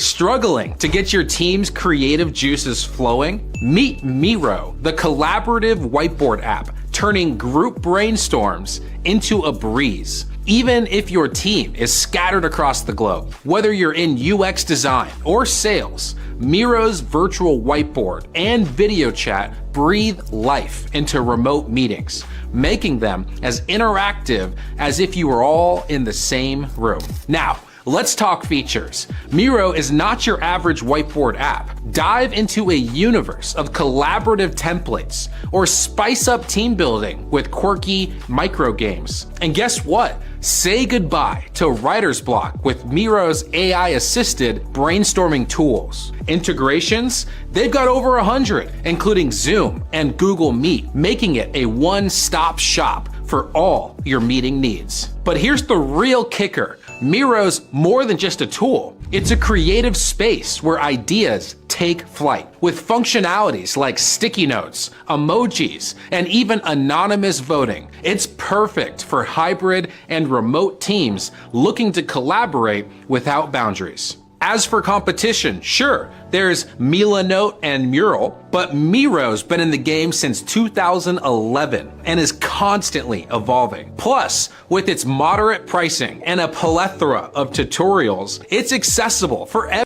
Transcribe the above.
Struggling to get your team's creative juices flowing? Meet Miro, the collaborative whiteboard app, turning group brainstorms into a breeze. Even if your team is scattered across the globe, whether you're in UX design or sales, Miro's virtual whiteboard and video chat breathe life into remote meetings, making them as interactive as if you were all in the same room. Now, let's talk features. Miro is not your average whiteboard app. Dive into a universe of collaborative templates or spice up team building with quirky micro games. And guess what? Say goodbye to writer's block with Miro's AI-assisted brainstorming tools. Integrations? They've got over 100, including Zoom and Google Meet, making it a one-stop shop for all your meeting needs. But here's the real kicker. Miro's more than just a tool. It's a creative space where ideas take flight. With functionalities like sticky notes, emojis, and even anonymous voting, it's perfect for hybrid and remote teams looking to collaborate without boundaries. As for competition, sure, there's Milanote and Mural, but Miro's been in the game since 2011 and is constantly evolving. Plus, with its moderate pricing and a plethora of tutorials, it's accessible for everyone.